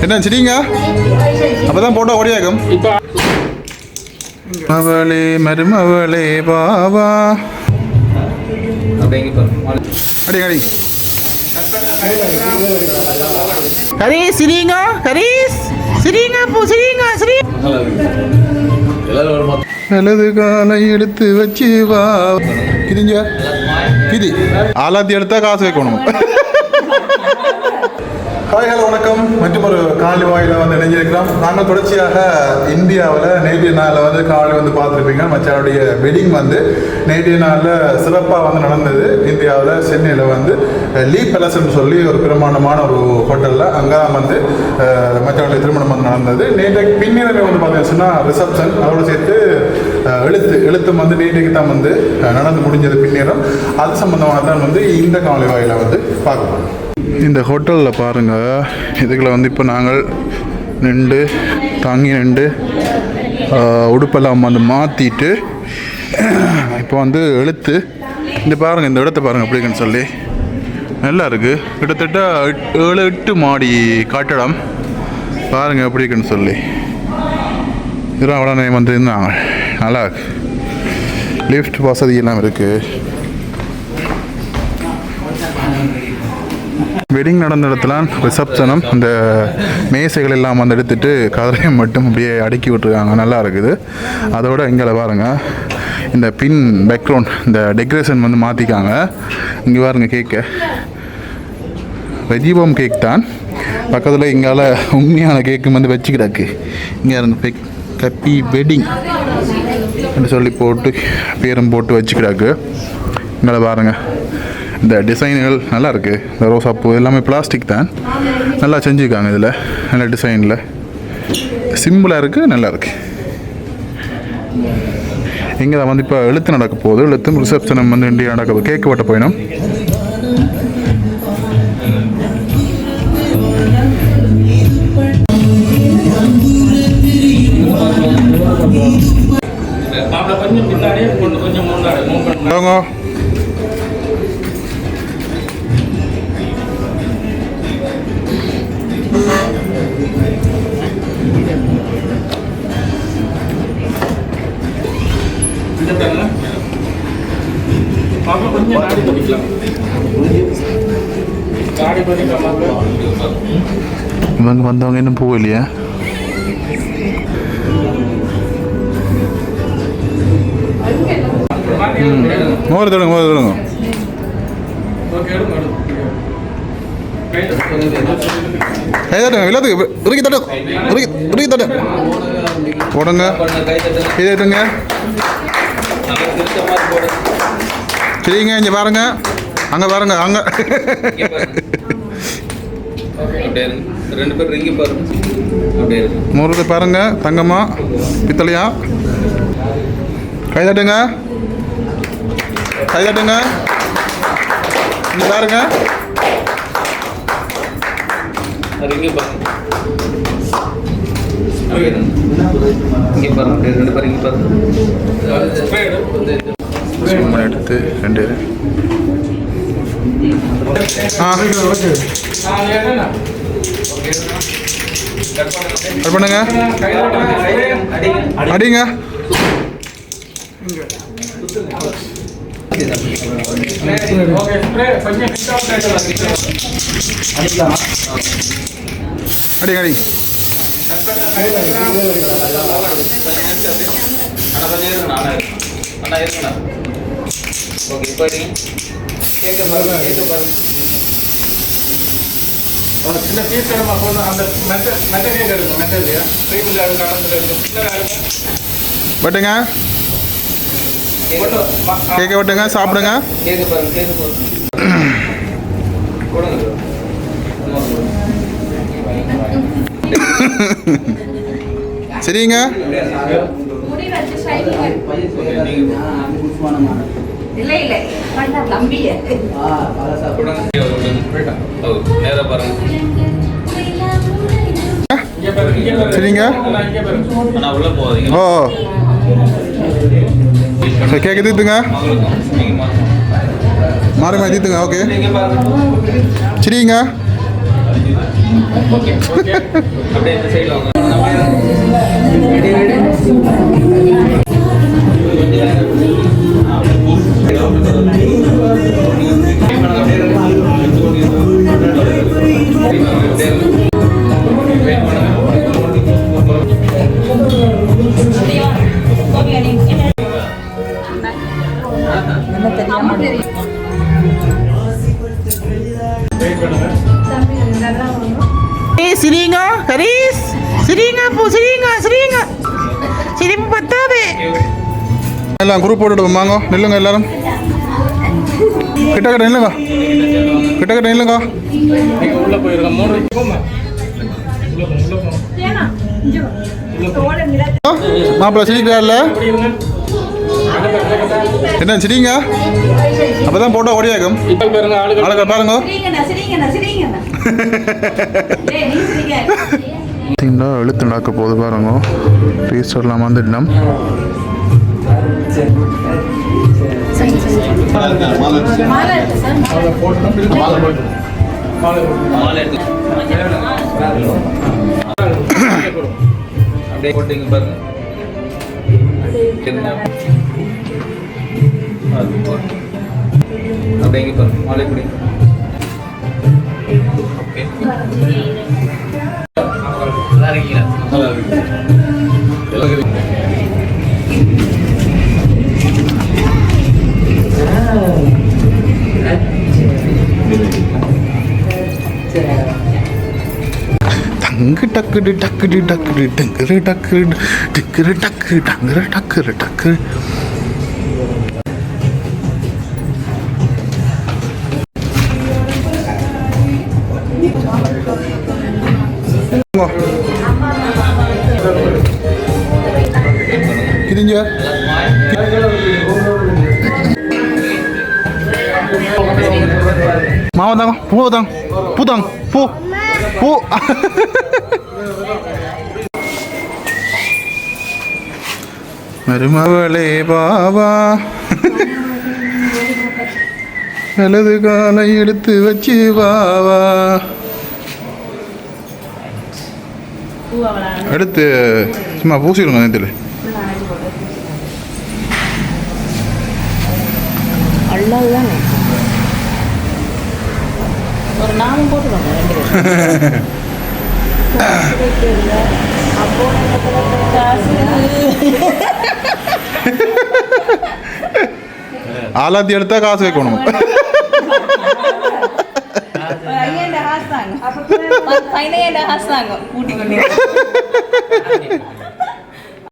என்ன சரிங்க அப்பதான் போட்டோ ஓடியாக்கும் அவளே மருமவளே பாவா அடி அடி ஹரீஸ் சிரிங்க ஹரீஸ் சிரிங்க போ சிரிங்க சிரி வலது காலை எடுத்து வச்சு வா கிதிங்க கிதி ஆலாத்தி எடுத்தா காசு வைக்கணும் ஹாய் ஹலோ வணக்கம் மற்றும் ஒரு காலை வாயில வந்து இணைஞ்சிருக்கிறோம். நாங்கள் தொடர்ச்சியாக இந்தியாவில் நேற்றைய நாளில் வந்து காலை வந்து பார்த்துருப்பீங்க. மச்சானுடைய வெட்டிங் வந்து நேற்றைய நாளில் சிறப்பாக வந்து நடந்தது. இந்தியாவில் சென்னையில் வந்து லீ பேலஸ்ன்னு சொல்லி ஒரு பிரமாண்டமான ஒரு ஹோட்டலில் அங்கே வந்து மச்சானுடைய திருமணம் வந்து நடந்தது. நேற்றைக்கு பின்னிரவே வந்து பார்த்தீங்கன்னா ரிசப்ஷன் அதோடு சேர்த்து எழுத்தும் வந்து நேற்றைக்கு தான் வந்து நடந்து முடிஞ்சது பின்னிரம். அது சம்பந்தமாக தான் வந்து இந்த காலை வாயில வந்து பார்க்கலாம். இந்த ஹோட்டலில் பாருங்கள், இதுக்குள்ள வந்து இப்போ நாங்கள் தாங்கி உடுப்பெல்லாம் வந்து மாற்றிட்டு இப்போ வந்து எழுத்து இந்த பாருங்கள், இந்த இடத்த பாருங்கள் எப்படி இருக்குன்னு சொல்லி நல்லா இருக்குது. கிட்டத்தட்ட 7-8 மாடி கட்டடம் பாருங்கள் எப்படி இருக்குன்னு சொல்லி இதெல்லாம் உடனே வந்து இருந்தாங்க. நல்லா இருக்கு, லிஃப்ட் வசதி எல்லாம் இருக்குது. வெட்டிங் நடந்த இடத்துல ரிசப்ஷனும் இந்த மேசைகள் எல்லாம் வந்து எடுத்துகிட்டு கதரையை மட்டும் அப்படியே அடுக்கி விட்டுருக்காங்க. நல்லா இருக்குது. அதோட இங்கே பாருங்கள், இந்த பின் பேக்ரவுண்ட் இந்த டெக்கரேஷன் வந்து மாற்றிக்காங்க. இங்கே பாருங்கள், கேக்கு வெஜிபம் கேக் தான். பக்கத்தில் இங்கால உண்மையான கேக்கு வந்து வச்சுக்கிடாக்கு. இங்கே இருந்த ஹாப்பி வெட்டிங் சொல்லி போட்டு பேரும் போட்டு வச்சுக்கிடாக்கு. இங்கே பாருங்கள், இந்த டிசைன்கள் நல்லா இருக்குது. இந்த ரோசாப்பூ எல்லாமே பிளாஸ்டிக் தான், நல்லா செஞ்சுருக்காங்க. இதில் நல்ல டிசைனில் சிம்பிளாக இருக்குது, நல்லா இருக்குது. இங்கே தான் வந்து இப்போ எழுத்து நடக்க போகுது. எழுத்தும் ரிசப்ஷனும் வந்து இந்தியா நடக்க போகுது. கேக்கு வெட்ட போயிடும். இவங்க வந்தவங்க இன்னும் போகலையா? மோர் தடுங்க எல்லாத்துக்கு இறுக்கி தட்டு போடுங்க. இதேட்டுங்க சரிங்க. இங்கே பாருங்க, அங்கே பாருங்க, அங்கே முருகை பாருங்க. தங்கம்மா பித்தளையா? கை தட்டுங்க. இங்கே பாருங்க. எடுத்து 2 பண்ணுங்க. அடிங்க. அடி அடி சின்ன பீஸ் அந்த மெட்டீரியல் எடுங்க. மெட்டீரியல் ட்ரீமில் எடுங்க. வெட்டுங்க, கேக்க வெட்டுங்க, சாப்பிடுங்க. சரிங்க. சரிங்க. ஓ கேட்க தீத்துங்க, மாறி மாறி தீத்துங்க. ஓகே சரிங்க. ஓகே ஓகே அப்படியே இந்த சைடு வாங்க சிரிங்க ஹரிஸ் சிரிங்க போ சிரிங்க சிரிங்க சிரிப்பு பத்தாது எல்லாம் குரூப் போட்டுட்டு வாங்க நில்லுங்க எல்லாரும் கிட்ட கிட்ட நில்லுங்க கிட்ட கிட்ட நில்லுங்க நீங்க உள்ள போயிருங்க 3 போமா மாப்பிள்ள சிரிக்கிறார்ல என்ன சிரிங்க அப்பதான் போட்டோ ஓடியாக்கும் இப்ப பாருங்க ஆளுங்க ஆளுங்க பாருங்க எழுத்துண்டாக்க போது பாருங்க டீச்சர்லாம் வந்துடலாம் அப்படியே போட்டீங்க பாருங்க அப்படியே பாருங்க மாலை குடி ஓகே நல்லா இருக்கீங்களா நல்லா இருக்கு டங்கு டக்குடு டக்குடு டக்குடு டங்குரு டக்கு டிக்குரு டக்கு டங்குரு டக்குரு டக்கு கிரிஞ்ச மாவா தாங்க பூ தாங்க பூ தாங்க பூ பூ மருமவளே பாவா வலது காலை எடுத்து வச்சு பாவா எடுத்து சும்மா பூசிடுங்க நேரத்தில் அல்லாதானே ஒரு நாமம் போட்டுக்கோங்க 2 பேரும் அப்போ ஆலாத்தி எடுத்தா காசு வைக்கணும் கூட்டிக் கொண்டு